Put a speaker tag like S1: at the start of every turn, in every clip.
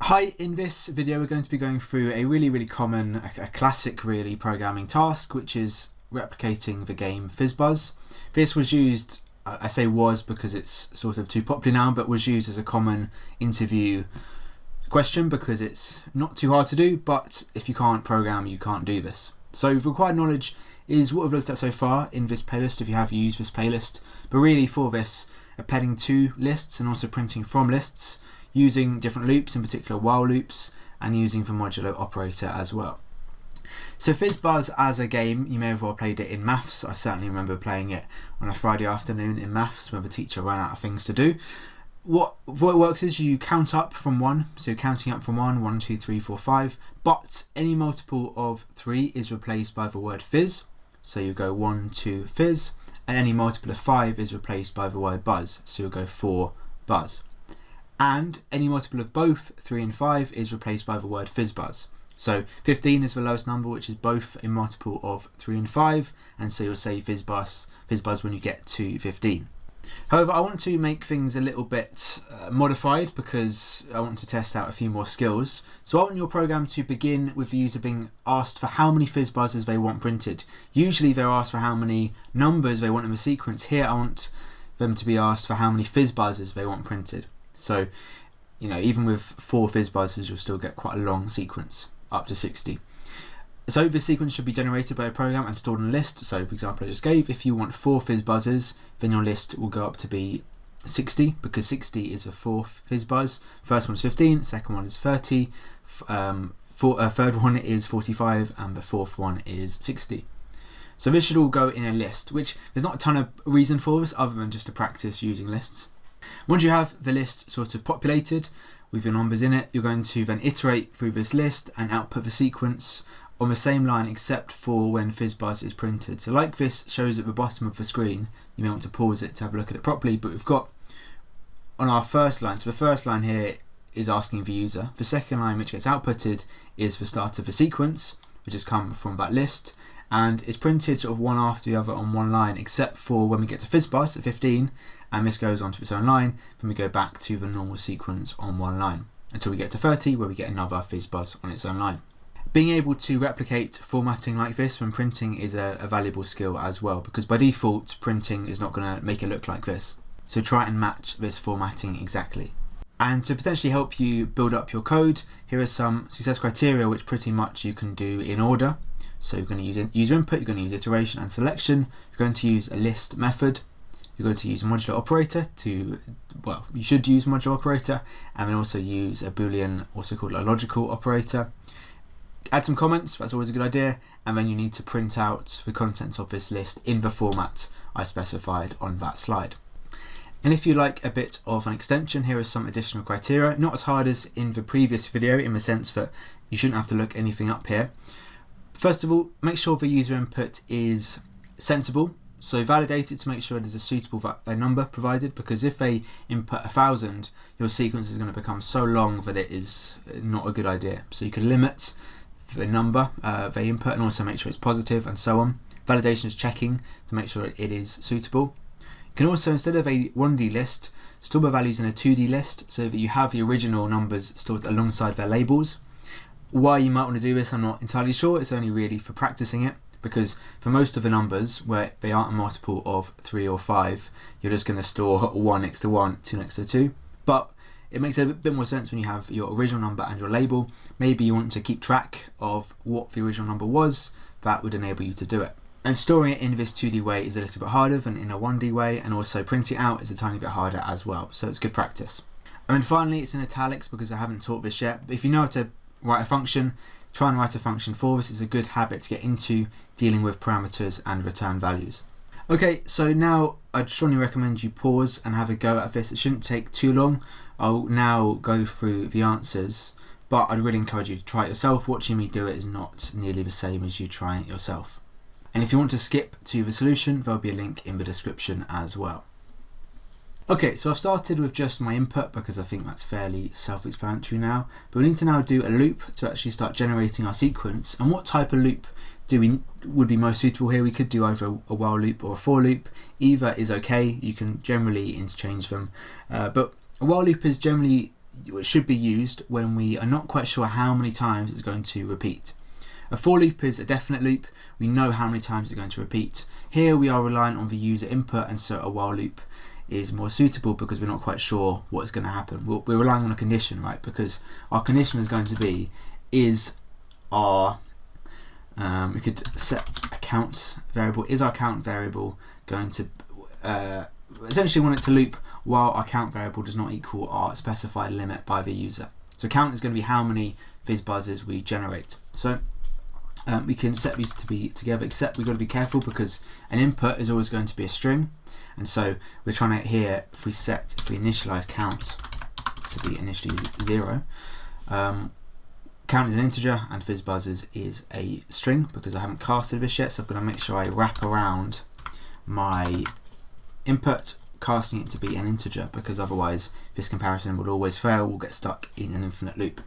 S1: Hi, in this video we're going to be going through a really common, a classic really programming task, which is replicating the game FizzBuzz. This was used, I say was because it's sort of too popular now, but was used as a common interview question because it's not too hard to do, but if you can't program you can't do this. So the required knowledge is what we've looked at so far in this playlist if you have used this playlist, but really for this appending to lists and also printing from lists, using different loops, in particular while loops, and using the modulo operator as well. So FizzBuzz as a game, you may have well played it in maths. I certainly remember playing it on a Friday afternoon in maths when the teacher ran out of things to do. What it works is you count up from 1, so you're counting up from 1, 2, 3, 4, 5, but any multiple of 3 is replaced by the word fizz, so you go 1, 2, fizz, and any multiple of 5 is replaced by the word buzz, so you'll go 4, buzz. And any multiple of both 3 and 5 is replaced by the word FizzBuzz. So 15 is the lowest number, which is both a multiple of 3 and 5, and so you'll say FizzBuzz when you get to 15. However, I want to make things a little bit modified because I want to test out a few more skills. So I want your program to begin with the user being asked for how many FizzBuzzes they want printed. Usually they're asked for how many numbers they want in the sequence. Here I want them to be asked for how many FizzBuzzes they want printed. So, you know, even with 4 FizzBuzzes, you'll still get quite a long sequence, up to 60. So this sequence should be generated by a program and stored in a list. So, for example, I just gave, if you want 4 FizzBuzzes, then your list will go up to be 60, because 60 is the 4th FizzBuzz. First one is 15, second one is 30, third one is 45, and the 4th one is 60. So this should all go in a list, which there's not a ton of reason for this other than just to practice using lists. Once you have the list sort of populated with your numbers in it, you're going to then iterate through this list and output the sequence on the same line except for when FizzBuzz is printed. So like this shows at the bottom of the screen, you may want to pause it to have a look at it properly, but we've got on our first line, so the first line here is asking the user. The second line which gets outputted is the start of the sequence, which has come from that list, and it's printed sort of one after the other on one line, except for when we get to FizzBuzz at 15, and this goes on to its own line, then we go back to the normal sequence on one line, until we get to 30, where we get another FizzBuzz on its own line. Being able to replicate formatting like this when printing is a valuable skill as well, because by default, printing is not going to make it look like this. So try and match this formatting exactly. And to potentially help you build up your code, here are some success criteria which pretty much you can do in order. So you're going to use user input, you're going to use iteration and selection, you're going to use a list method, you're going to use a modulo operator you should use a modulo operator, and then also use a boolean, also called a logical operator. Add some comments, that's always a good idea, and then you need to print out the contents of this list in the format I specified on that slide. And if you like a bit of an extension, here are some additional criteria, not as hard as in the previous video in the sense that you shouldn't have to look anything up here. First of all, make sure the user input is sensible, so validate it to make sure it is a suitable number provided, because if they input 1,000, your sequence is going to become so long that it is not a good idea. So you can limit the number they input and also make sure it's positive and so on. Validation is checking to make sure it is suitable. You can also, instead of a 1D list, store the values in a 2D list so that you have the original numbers stored alongside their labels. Why you might want to do this, I'm not entirely sure. It's only really for practicing it, because for most of the numbers where they aren't a multiple of 3 or 5, you're just going to store 1 next to 1, 2 next to 2. But it makes a bit more sense when you have your original number and your label. Maybe you want to keep track of what the original number was. That would enable you to do it. And storing it in this 2D way is a little bit harder than in a 1D way, and also printing it out is a tiny bit harder as well. So it's good practice. And then finally, it's in italics because I haven't taught this yet. But if you know how to write a function, try and write a function for this. It's a good habit to get into dealing with parameters and return values. Okay, so now I'd strongly recommend you pause and have a go at this. It shouldn't take too long. I'll now go through the answers, but I'd really encourage you to try it yourself. Watching me do it is not nearly the same as you trying it yourself. And if you want to skip to the solution, there'll be a link in the description as well. Okay, so I've started with just my input because I think that's fairly self-explanatory now, but we need to now do a loop to actually start generating our sequence. And what type of loop would be most suitable here? We could do either a while loop or a for loop. Either is okay, you can generally interchange them, but a while loop is generally it should be used when we are not quite sure how many times it's going to repeat. A for loop is a definite loop. We know how many times it's going to repeat. Here we are reliant on the user input, and so a while loop is more suitable because we're not quite sure what's going to happen. We're relying on a condition, right? Because our condition is going to be, is our, we could set a count variable, is our count variable going to, essentially want it to loop while our count variable does not equal our specified limit by the user. So count is going to be how many FizzBuzzes we generate. So we can set these to be together, except we've got to be careful because an input is always going to be a string, and so we're trying to here, if we initialize count to be initially 0, count is an integer and FizzBuzzes is a string because I haven't casted this yet, so I've got to make sure I wrap around my input casting it to be an integer, because otherwise this comparison would always fail. We'll get stuck in an infinite loop.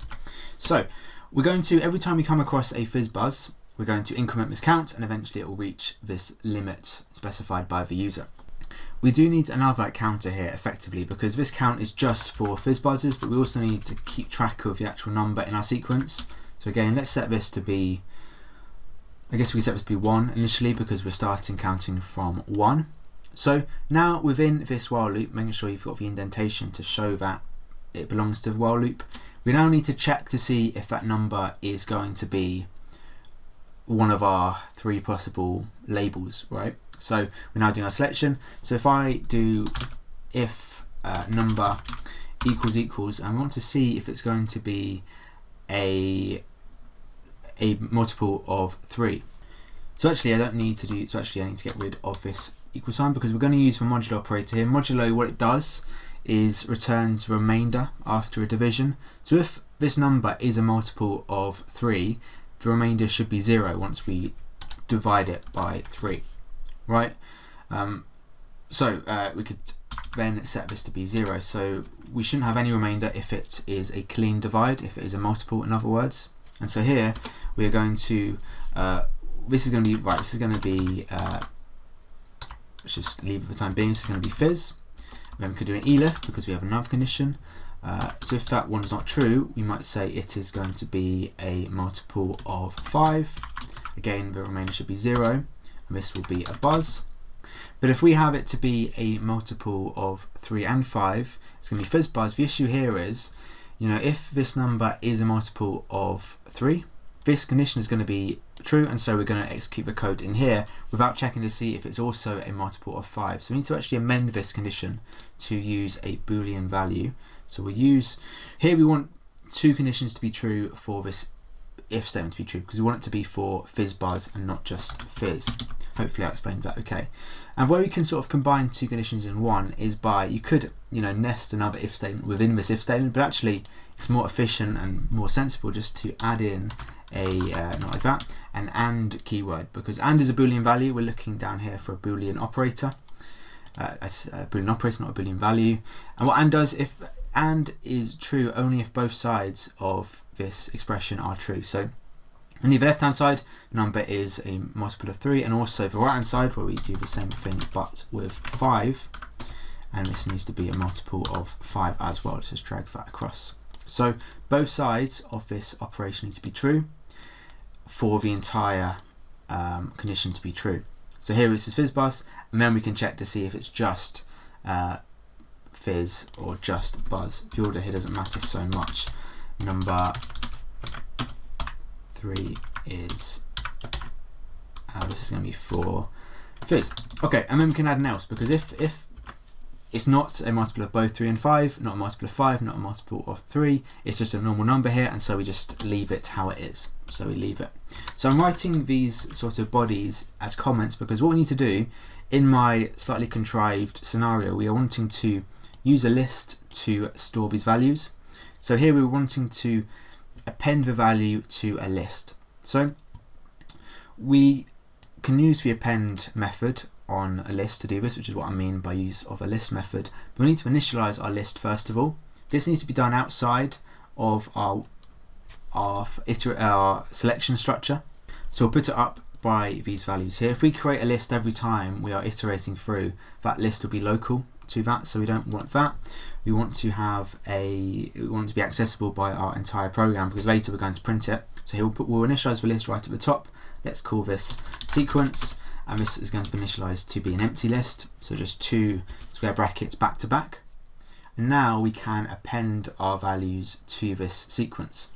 S1: So we're going to, every time we come across a FizzBuzz, we're going to increment this count and eventually it will reach this limit specified by the user. We do need another counter here effectively, because this count is just for FizzBuzzes, but we also need to keep track of the actual number in our sequence. So again, let's set this to be, I guess we set this to be 1 initially because we're starting counting from 1. So now within this while loop, making sure you've got the indentation to show that it belongs to the while loop, we now need to check to see if that number is going to be one of our 3 possible labels, right? So we're now doing our selection. So if I do if number equals, and we want to see if it's going to be a multiple of 3. So actually I don't need to do, so actually I need to get rid of this equal sign because we're going to use the modulo operator here. Modulo, what it does is returns the remainder after a division. So if this number is a multiple of 3, the remainder should be 0 once we divide it by 3, right? We could then set this to be 0. So we shouldn't have any remainder if it is a clean divide, if it is a multiple in other words. And so here we are going to, this is going to be, right, this is going to be, let's just leave it for the time being, this is going to be Fizz. Then we could do an elif because we have another condition. So if that one is not true, we might say it is going to be a multiple of 5. Again, the remainder should be 0, and this will be a buzz. But if we have it to be a multiple of 3 and 5, it's going to be FizzBuzz. The issue here is, you know, if this number is a multiple of 3, this condition is going to be true, and so we're going to execute the code in here without checking to see if it's also a multiple of 5. So we need to actually amend this condition to use a Boolean value. So we use, here we want 2 conditions to be true for this if statement to be true, because we want it to be for FizzBuzz and not just Fizz. Hopefully I explained that okay. And where we can sort of combine 2 conditions in one is by, you could, you know, nest another if statement within this if statement, but actually it's more efficient and more sensible just to add in a, not like that, an and keyword, because and is a Boolean value. We're looking down here for a Boolean operator. As a Boolean operator, not a Boolean value. And what and does, if and is true only if both sides of this expression are true. So on the left hand side, number is a multiple of 3, and also the right hand side where we do the same thing but with 5, and this needs to be a multiple of 5 as well. Let's just drag that across. So both sides of this operation need to be true for the entire condition to be true. So here this is FizzBuzz, and then we can check to see if it's just Fizz or just Buzz. The order here doesn't matter so much. Number 3 is, this is going to be for Fizz. Okay, and then we can add an else, because if it's not a multiple of both 3 and 5, not a multiple of 5, not a multiple of 3, it's just a normal number here, and so we just leave it how it is. So we leave it. So I'm writing these sort of bodies as comments because what we need to do in my slightly contrived scenario, we are wanting to use a list to store these values. So here we're wanting to append the value to a list. So we can use the append method on a list to do this, which is what I mean by use of a list method. But we need to initialize our list first of all. This needs to be done outside of our selection structure. So we'll put it up by these values here. If we create a list every time we are iterating through, that list will be local to that, so we don't want that. We want to have we want it to be accessible by our entire program, because later we're going to print it. So we'll initialize the list right at the top. Let's call this sequence, and this is going to be initialized to be an empty list, so just 2 square brackets back to back. And now we can append our values to this sequence.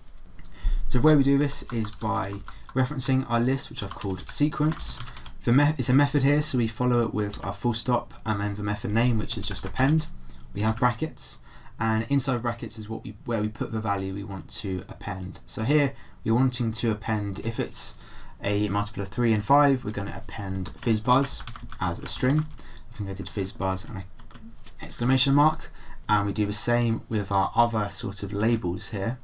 S1: So the way we do this is by referencing our list, which I've called sequence. It's a method here, so we follow it with our full stop and then the method name, which is just append. We have brackets, and inside brackets is where we put the value we want to append. So here we're wanting to append, if it's a multiple of 3 and 5, we're going to append FizzBuzz as a string. I think I did FizzBuzz and an exclamation mark, and we do the same with our other sort of labels here.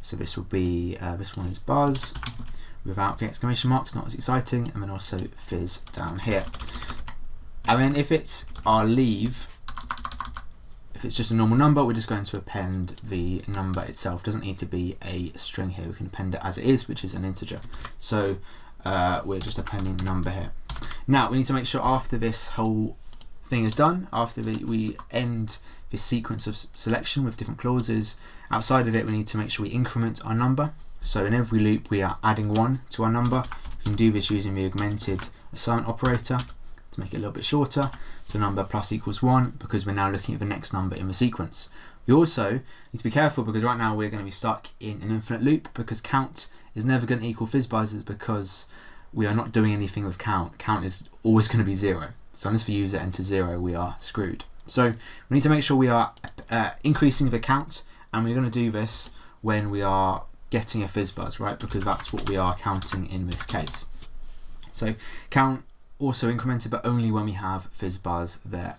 S1: So this will be, this one is buzz without the exclamation marks, not as exciting, and then also fizz down here. And then if it's our leave, if it's just a normal number, we're just going to append the number itself. It doesn't need to be a string here, we can append it as it is, which is an integer. So we're just appending number here. Now we need to make sure after this whole thing is done, after we end this sequence of selection with different clauses, outside of it we need to make sure we increment our number. So in every loop we are adding 1 to our number. We can do this using the augmented assignment operator to make it a little bit shorter. So number plus equals 1, because we're now looking at the next number in the sequence. We also need to be careful, because right now we're going to be stuck in an infinite loop, because count is never going to equal FizzBuzzes, because we are not doing anything with count. Count is always going to be 0. So unless the user enters 0, we are screwed. So we need to make sure we are increasing the count, and we're going to do this when we are getting a FizzBuzz, right? Because that's what we are counting in this case. So count also incremented, but only when we have FizzBuzz there.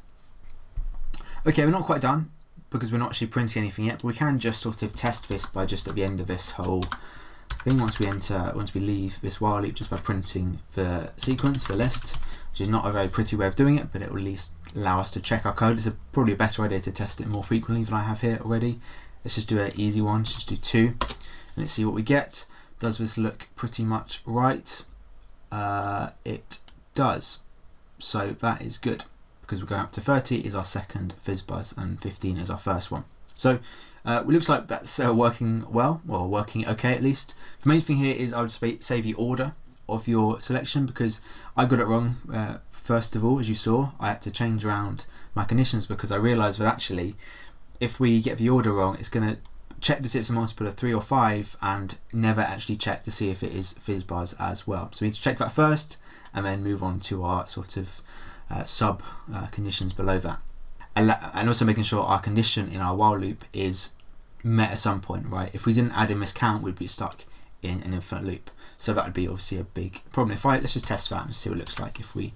S1: Okay, we're not quite done, because we're not actually printing anything yet, but we can just sort of test this by just at the end of this whole thing, once we leave this while loop, just by printing the sequence, the list, which is not a very pretty way of doing it, but it will at least allow us to check our code. It's probably a better idea to test it more frequently than I have here already. Let's just do an easy one, let's just do 2, and let's see what we get. Does this look pretty much right? It does. So that is good, because we're going up to 30 is our second FizzBuzz and 15 is our first one. So it looks like that's working well, or working okay at least. The main thing here is I would say the order of your selection, because I got it wrong. First of all, as you saw, I had to change around my conditions, because I realised that actually if we get the order wrong, it's going to check to see if it's a multiple of 3 or 5 and never actually check to see if it is FizzBuzz as well. So we need to check that first and then move on to our sort of sub conditions below that. And also making sure our condition in our while loop is met at some point, right? If we didn't add in this count, we'd be stuck in an infinite loop. So that would be obviously a big problem. Let's just test that and see what it looks like if we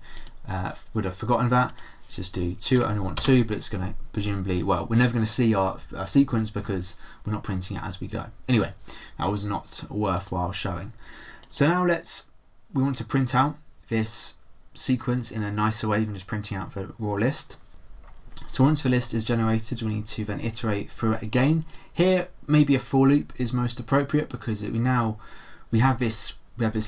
S1: would have forgotten that. Let's just do 2, I only want 2, but it's going to presumably, well, we're never going to see our sequence because we're not printing it as we go. Anyway, that was not worthwhile showing. So now we want to print out this sequence in a nicer way than just printing out the raw list. So once the list is generated, we need to then iterate through it again. Here, maybe a for loop is most appropriate, because we have this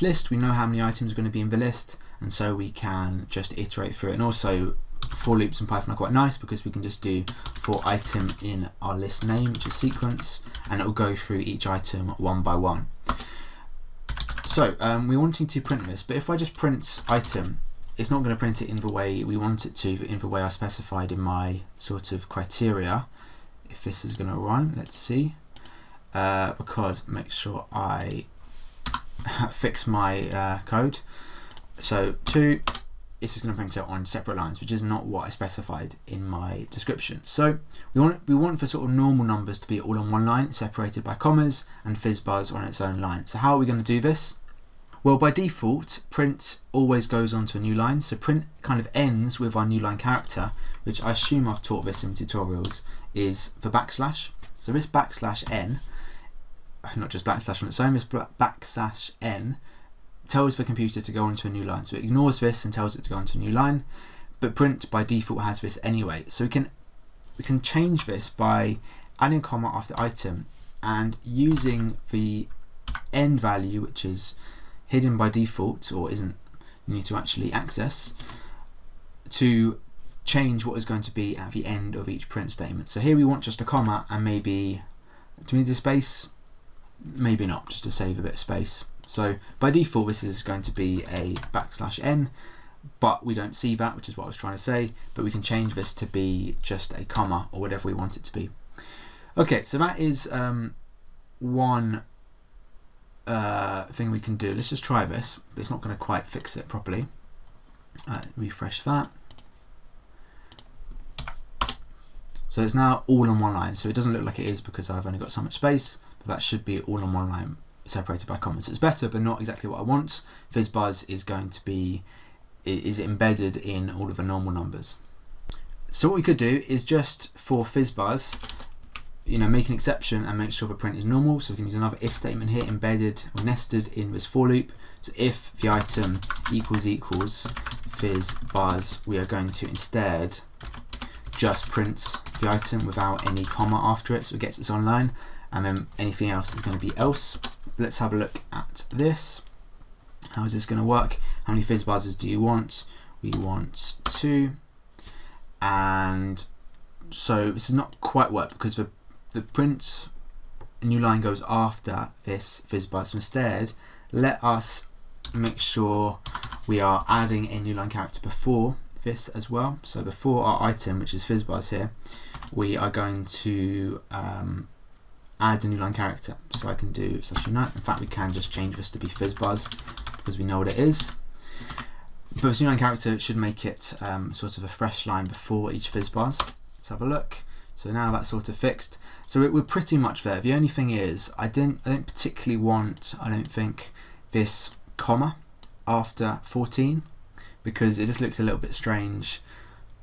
S1: list, we know how many items are going to be in the list, and so we can just iterate through it. And also for loops in Python are quite nice, because we can just do for item in our list name, which is sequence, and it will go through each item one by one. So we're wanting to print this, but if I just print item, it's not going to print it in the way we want it to, in the way I specified in my sort of criteria. If this is going to run, let's see, because make sure I fix my code. So 2, it's just going to print it on separate lines, which is not what I specified in my description. So we want for sort of normal numbers to be all on one line, separated by commas, and FizzBuzz on its own line. So how are we going to do this? Well, by default, print always goes onto a new line. So print kind of ends with our new line character, which I assume I've taught this in tutorials, is the backslash. So this backslash n, not just backslash on its own, this backslash n tells the computer to go onto a new line. So it ignores this and tells it to go onto a new line, but print by default has this anyway. So we can change this by adding a comma after item and using the n value, which is hidden by default or isn't, you need to actually access, to change what is going to be at the end of each print statement. So here we want just a comma and maybe, do we need a space? Maybe not, just to save a bit of space. So by default this is going to be a \n, but we don't see that, which is what I was trying to say, but we can change this to be just a comma or whatever we want it to be. Okay, so that is one thing we can do. Let's just try this, but it's not going to quite fix it properly. Refresh that. So it's now all on one line. So it doesn't look like it is because I've only got so much space, but that should be all on one line separated by commas. It's better, but not exactly what I want. FizzBuzz is going to be embedded in all of the normal numbers. So what we could do is just for FizzBuzz, make an exception and make sure the print is normal. So we can use another if statement here, embedded or nested in this for loop. So if the item equals FizzBuzz, we are going to instead just print the item without any comma after it, so it gets its own line, and then anything else is going to be else. Let's have a look at this. How is this going to work? How many FizzBuzzes do you want? We want 2, and so this does not quite work because the print new line goes after this FizzBuzz. So instead, let us make sure we are adding a new line character before this as well. So before our item, which is FizzBuzz here, we are going to add a new line character. So I can do /unite. In fact, we can just change this to be FizzBuzz because we know what it is. But this new line character should make it sort of a fresh line before each FizzBuzz. Let's have a look. So now that's sort of fixed. So we're pretty much there. The only thing is, I don't particularly want, I don't think, this comma after 14 because it just looks a little bit strange.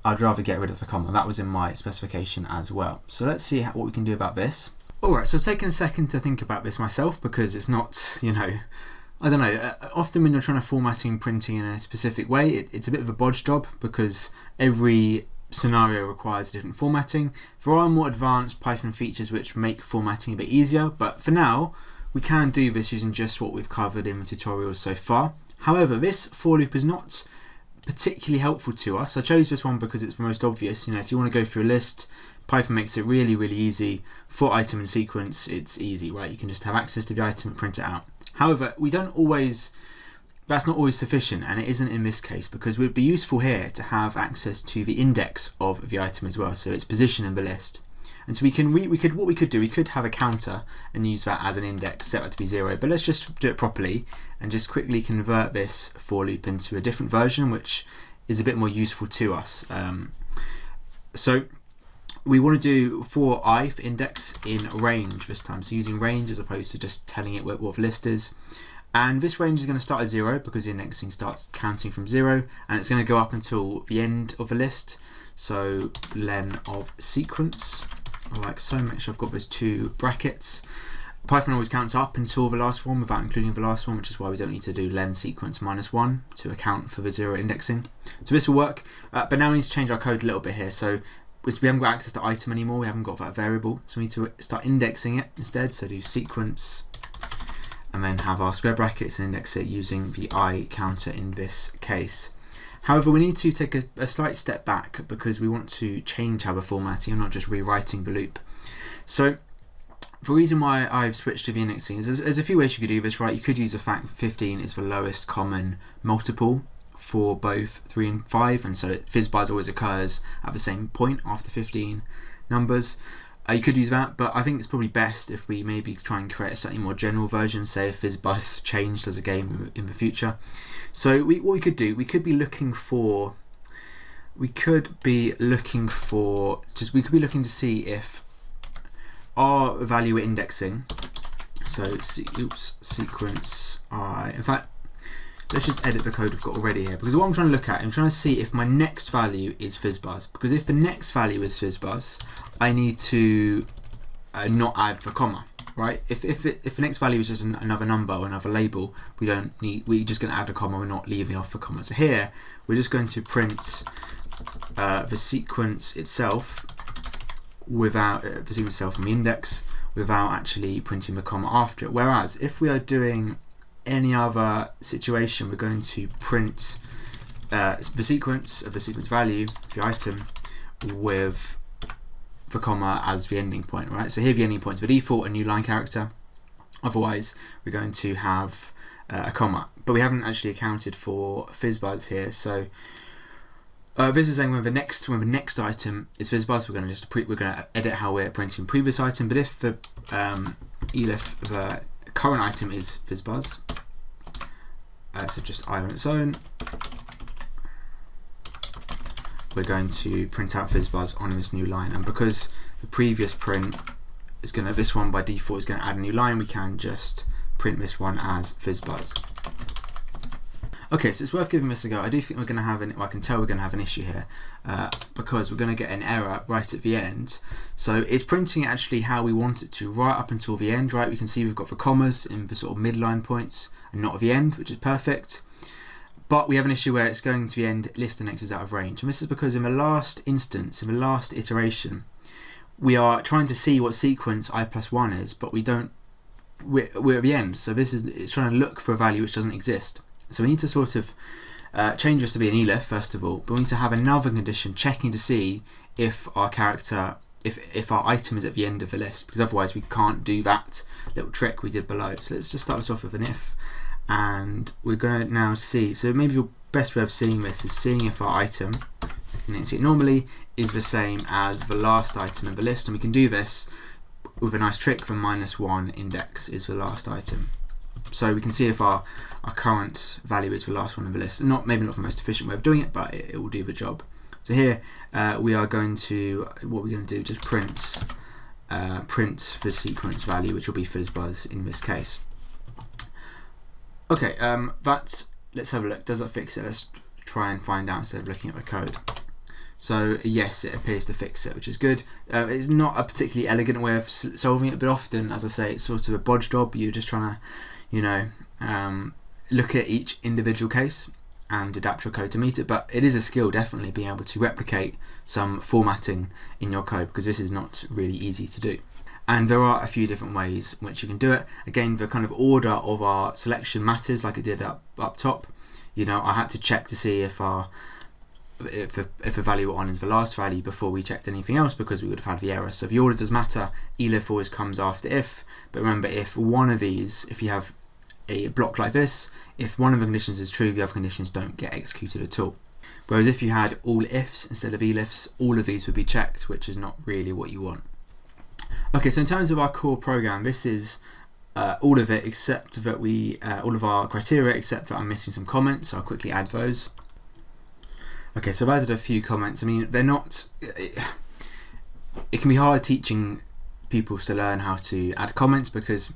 S1: I'd rather get rid of the comma. That was in my specification as well. So let's see what we can do about this. Alright, so I've taken a second to think about this myself because it's not, I don't know, often when you're trying to formatting printing in a specific way, it's a bit of a bodge job because every scenario requires different formatting. There are more advanced Python features which make formatting a bit easier, but for now, we can do this using just what we've covered in the tutorials so far. However, this for loop is not particularly helpful to us. I chose this one because it's the most obvious. If you want to go through a list, Python makes it really, really easy. For item and sequence, it's easy, right? You can just have access to the item and print it out. However, that's not always sufficient, and it isn't in this case because it would be useful here to have access to the index of the item as well, so its position in the list. And so we could have a counter and use that as an index, set that to be 0, but let's just do it properly and just quickly convert this for loop into a different version which is a bit more useful to us. So we want to do for I for index in range this time, so using range as opposed to just telling it what the list is. And this range is going to start at 0 because the indexing starts counting from 0, and it's going to go up until the end of the list. So len of sequence, like so. Make sure I've got those 2 brackets. Python always counts up until the last one without including the last one, which is why we don't need to do len sequence -1 to account for the 0 indexing. So this will work, but now we need to change our code a little bit here. So we haven't got access to item anymore, we haven't got that variable, so we need to start indexing it instead. So do sequence and then have our square brackets and index it using the I counter in this case. However, we need to take a slight step back because we want to change how we're formatting and not just rewriting the loop. So the reason why I've switched to the indexing is there's a few ways you could do this, right? You could use the fact that 15 is the lowest common multiple for both 3 and 5, and so FizzBuzz always occurs at the same point after 15 numbers. You could use that, but I think it's probably best if we maybe try and create a slightly more general version, say if FizzBuzz changed as a game in the future. So what we could do, we could be looking to see if our value we're indexing, so sequence I, in fact, let's just edit the code we've got already here, because what I'm trying to look at, I'm trying to see if my next value is FizzBuzz, because if the next value is FizzBuzz, I need to not add the comma, right? If the next value is just another number or another label, we're just going to add a comma, we're not leaving off the comma. So here, we're just going to print the sequence itself without from the index without actually printing the comma after it. Whereas if we are doing any other situation, we're going to print the sequence of the sequence value, the item, with the comma as the ending point, right? So here the ending point is the default, a new line character. Otherwise, we're going to have a comma, but we haven't actually accounted for FizzBuzz here. So this is saying when the next item is FizzBuzz, we're going to edit how we're printing previous item. But if the elif the current item is FizzBuzz, so just I on its own, we're going to print out FizzBuzz on this new line. And because the previous print is going to, this one by default is going to add a new line, we can just print this one as FizzBuzz. Okay, so it's worth giving this a go. I do think we're going to have I can tell we're going to have an issue here because we're going to get an error right at the end. So it's printing actually how we want it to, right up until the end, right? We can see we've got the commas in the sort of midline points and not at the end, which is perfect. But we have an issue where it's going to the end, list and X is out of range. And this is because in the last instance, in the last iteration, we are trying to see what sequence I+1 is, but we're at the end. So it's trying to look for a value which doesn't exist. So we need to sort of change this to be an elif first of all, but we need to have another condition checking to see if our character, if our item is at the end of the list, because otherwise we can't do that little trick we did below. So let's just start this off with an if. And we're going to now see, so maybe the best way of seeing this is seeing if our item, you can see it normally, is the same as the last item in the list. And we can do this with a nice trick for -1 index is the last item. So we can see if our current value is the last one in the list. Maybe not the most efficient way of doing it, but it will do the job. So here we are going to, what we're going to do, just print the sequence value, which will be FizzBuzz in this case. Okay, let's have a look. Does that fix it? Let's try and find out instead of looking at the code. So yes, it appears to fix it, which is good. It's not a particularly elegant way of solving it, but often, as I say, it's sort of a bodge job. You're just trying to, look at each individual case and adapt your code to meet it. But it is a skill, definitely, being able to replicate some formatting in your code, because this is not really easy to do. And there are a few different ways in which you can do it. Again, the kind of order of our selection matters, like it did up top. I had to check to see if the value we're on is the last value before we checked anything else, because we would have had the error. So the order does matter. Elif always comes after if, but remember, if one of these, if you have a block like this, if one of the conditions is true, the other conditions don't get executed at all. Whereas if you had all ifs instead of elifs, all of these would be checked, which is not really what you want. Okay, so in terms of our core program, this is all of it except that all of our criteria, except that I'm missing some comments, so I'll quickly add those. Okay, so I've added a few comments. I mean, they're not, it can be hard teaching people to learn how to add comments, because,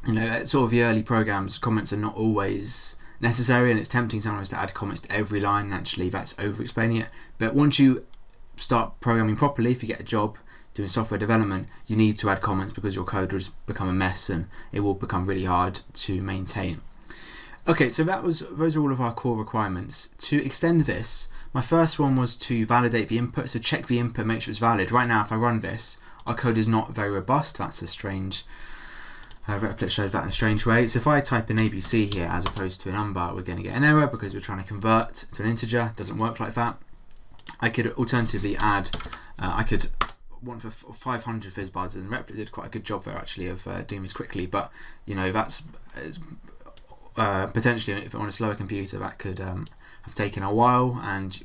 S1: at sort of the early programs, comments are not always necessary, and it's tempting sometimes to add comments to every line, and actually that's over explaining it. But once you start programming properly, if you get a job doing software development, you need to add comments, because your code will just become a mess and it will become really hard to maintain. Okay, so those are all of our core requirements. To extend this, my first one was to validate the input, so check the input, make sure it's valid. Right now, if I run this, our code is not very robust. That's a strange, Replit showed that in a strange way. So if I type in ABC here as opposed to a number, we're going to get an error because we're trying to convert to an integer. It doesn't work like that. I could alternatively add, I could want for 500 FizzBuzzes, and Replit did quite a good job there actually of doing this quickly, but that's potentially, if on a slower computer, that could have taken a while, and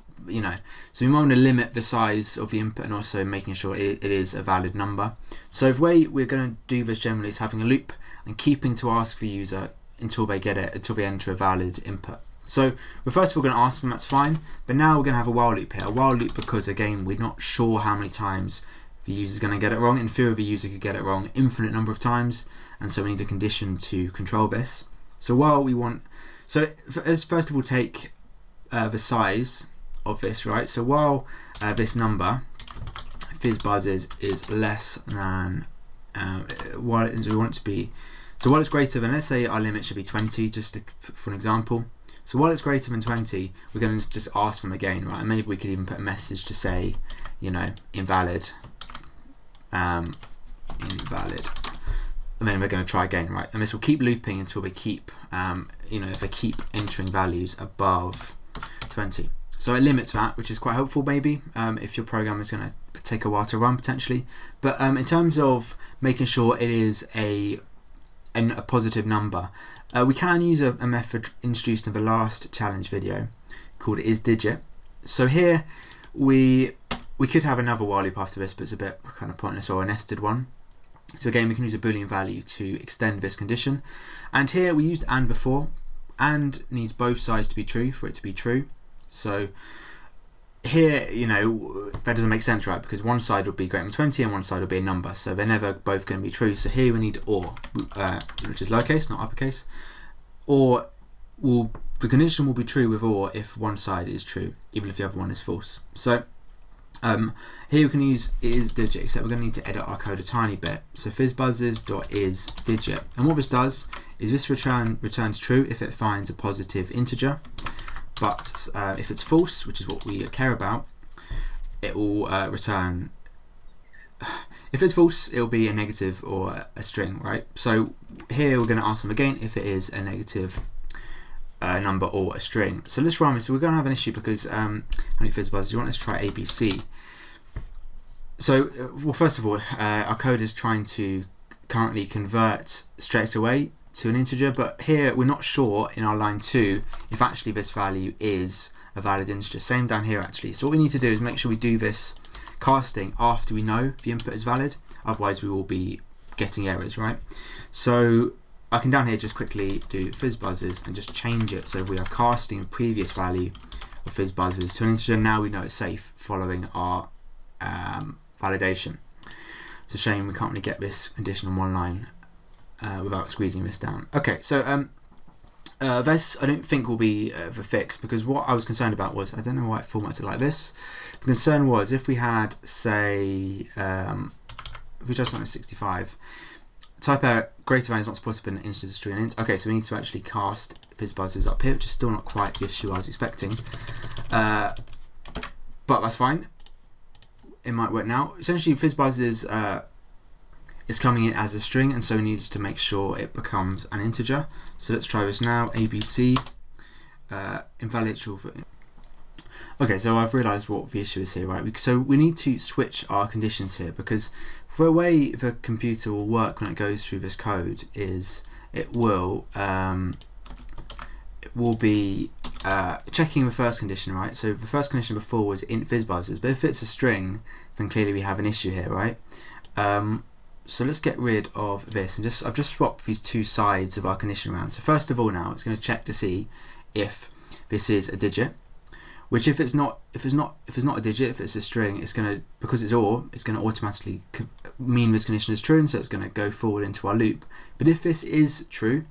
S1: so we want to limit the size of the input and also making sure it is a valid number. So the way we're going to do this generally is having a loop and keeping to ask the user until they get it, until they enter a valid input. So we're first of all going to ask them, that's fine, but now we're going to have a while loop here. A while loop because, again, we're not sure how many times the user's going to get it wrong. In theory, the user could get it wrong infinite number of times, and so we need a condition to control this. So while we want, let's first of all take the size of this, right? So while this number, FizzBuzzes, is less than, while it's greater than, let's say our limit should be 20, just for an example. So while it's greater than 20, we're going to just ask them again, right? And maybe we could even put a message to say, invalid, invalid. And then we're going to try again, right? And this will keep looping until we keep, if they keep entering values above 20. So it limits that, which is quite helpful maybe if your program is going to take a while to run potentially. But in terms of making sure it is a positive number, we can use a method introduced in the last challenge video called isDigit. So here we could have another while loop after this, but it's a bit kind of pointless, or a nested one. So again, we can use a Boolean value to extend this condition. And here we used and before. And needs both sides to be true for it to be true. So here, you know, that doesn't make sense, right? Because one side would be greater than 20 and one side would be a number. So they're never both going to be true. So here we need or, which is lowercase, not uppercase. Or the condition will be true with or if one side is true, even if the other one is false. So here we can use isDigit, except we're going to need to edit our code a tiny bit. So FizzBuzzes.isDigit. And what this does is this returns true if it finds a positive integer. But if it's false, which is what we care about, it will return. If it's false, it will be a negative or a string, right? So here we're going to ask them again if it is a negative number or a string. So let's run this. So we're going to have an issue because how many FizzBuzzes? You want us to try ABC. So well, first of all, our code is trying to currently convert straight away to an integer, but here we're not sure in our line 2 if actually this value is a valid integer. Same down here actually. So what we need to do is make sure we do this casting after we know the input is valid, otherwise we will be getting errors, right? So I can down here just quickly do FizzBuzzes and just change it so we are casting a previous value of FizzBuzzes to an integer. Now we know it's safe following our validation. It's a shame we can't really get this condition on one line without squeezing this down. Okay, so this I don't think will be the fix, because what I was concerned about was, I don't know why it formatted it like this. The concern was if we had, say, if we just went with 65, type error greater than is not supposed to be an integer, string, and int. Okay, so we need to actually cast FizzBuzzes up here, which is still not quite the issue I was expecting. But that's fine. It might work now. Essentially, FizzBuzzes is coming in as a string, and so we need to make sure it becomes an integer. So let's try this now. ABC invalid true. Okay, so I've realised what the issue is here, right? So we need to switch our conditions here, because the way the computer will work when it goes through this code is it will be checking the first condition, right? So the first condition before was int FizzBuzzes, but if it's a string, then clearly we have an issue here, right? So let's get rid of this, and I've just swapped these two sides of our condition around. So first of all, now it's going to check to see if this is a digit, which if it's not a digit, if it's a string, it's going to, because it's OR, it's going to automatically mean this condition is true, and so it's going to go forward into our loop. But if this is true,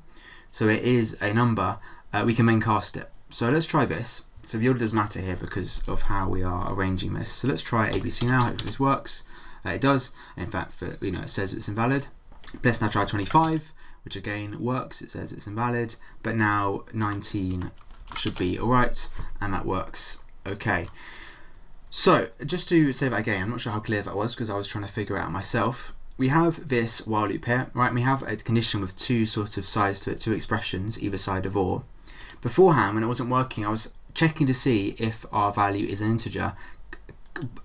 S1: so it is a number, we can then cast it. So let's try this. So the order does matter here because of how we are arranging this. So let's try ABC now. Hopefully this works. It does. In fact, it says it's invalid. Let's now try 25, which again works. It says it's invalid, but now 19 should be all right, and that works. Okay. So just to say that again, I'm not sure how clear that was because I was trying to figure it out myself. We have this while loop here, right? We have a condition with two sort of sides to it, two expressions either side of OR. Beforehand, when it wasn't working, I was checking to see if our value is an integer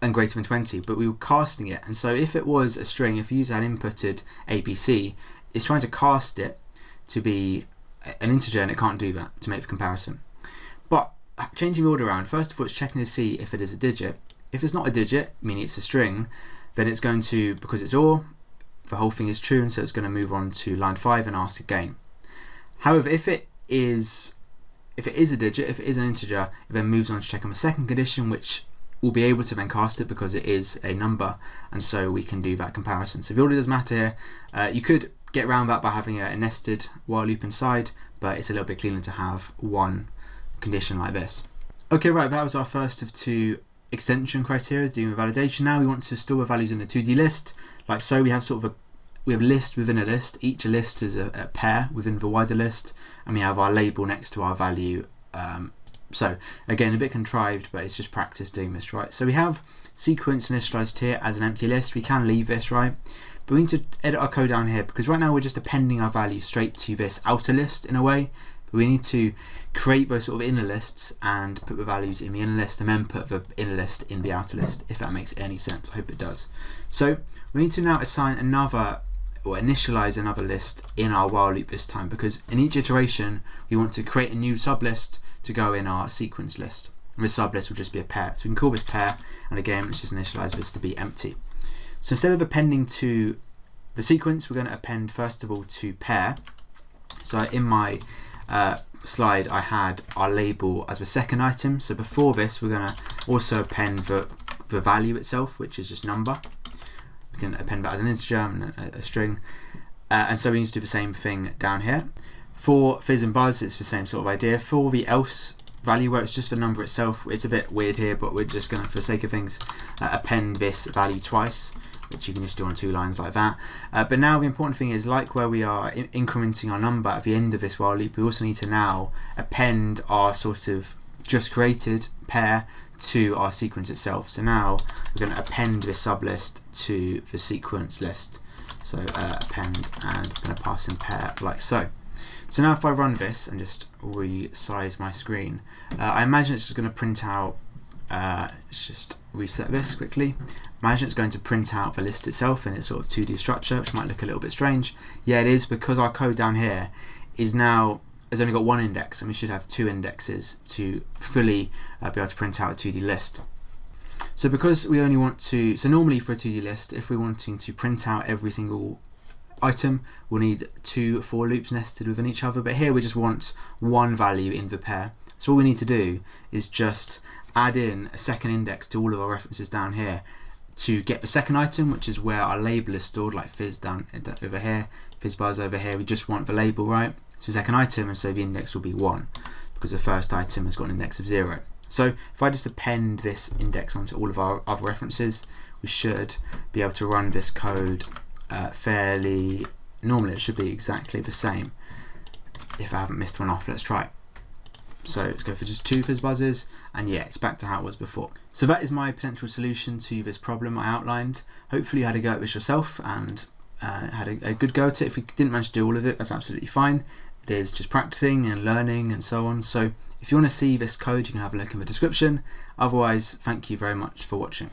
S1: and greater than 20, but we were casting it, and so if it was a string, if the user had inputted ABC, it's trying to cast it to be an integer, and it can't do that to make the comparison. But changing the order around, first of all, it's checking to see if it is a digit. If it's not a digit, meaning it's a string, then it's going to, because it's OR, the whole thing is true, and so it's going to move on to line 5 and ask again. However, if it is a digit, if it is an integer, it then moves on to check on the second condition, which will be able to then cast it because it is a number, and so we can do that comparison. So the order does matter here. You could get around that by having a nested while loop inside, but it's a little bit cleaner to have one condition like this. Okay, right, that was our first of two extension criteria doing validation. Now we want to store the values in a 2D list, like so. We have sort of a list within a list. Each list is a pair within the wider list, and we have our label next to our value. So again, a bit contrived, but it's just practice doing this, right? So we have sequence initialized here as an empty list. We can leave this, right? But we need to edit our code down here because right now we're just appending our value straight to this outer list in a way. But we need to create those sort of inner lists and put the values in the inner list and then put the inner list in the outer list, if that makes any sense. I hope it does. So we need to now assign another, or initialize another list in our while loop this time, because in each iteration we want to create a new sublist to go in our sequence list. And this sublist will just be a pair. So we can call this pair, and again let's just initialize this to be empty. So instead of appending to the sequence, we're going to append first of all to pair. So in my slide I had our label as the second item. So before this we're going to also append the value itself, which is just number. We can append that as an integer and a string. And so we need to do the same thing down here. For Fizz and Buzz it's the same sort of idea. For the else value, where it's just the number itself, it's a bit weird here, but we're just going to, for the sake of things, append this value twice, which you can just do on 2 lines like that. But now the important thing is, like where we are incrementing our number at the end of this while loop, we also need to now append our sort of just created pair to our sequence itself. So now we're going to append this sublist to the sequence list. So append, and I'm going to pass in pair like so. So now if I run this and just resize my screen, I imagine it's just going to print out, let's just reset this quickly. Imagine it's going to print out the list itself in its sort of 2D structure, which might look a little bit strange. Yeah, it is, because our code down here is now, has only got 1 index, and we should have 2 indexes to fully be able to print out a 2D list. So because we only want to, so normally for a 2D list, if we're wanting to print out every single item, we'll need 2 for loops nested within each other, but here we just want 1 value in the pair. So all we need to do is just add in a second index to all of our references down here to get the second item, which is where our label is stored, like Fizz down over here, FizzBuzz over here. We just want the label, right? So second item, and so the index will be 1, because the first item has got an index of 0. So if I just append this index onto all of our other references, we should be able to run this code fairly normally. It should be exactly the same. If I haven't missed one off, let's try it. So let's go for just 2 FizzBuzzes, and yeah, it's back to how it was before. So that is my potential solution to this problem I outlined. Hopefully you had a go at this yourself and had a good go at it. If you didn't manage to do all of it, that's absolutely fine. It is just practicing and learning and so on. So if you want to see this code, you can have a look in the description. Otherwise, thank you very much for watching.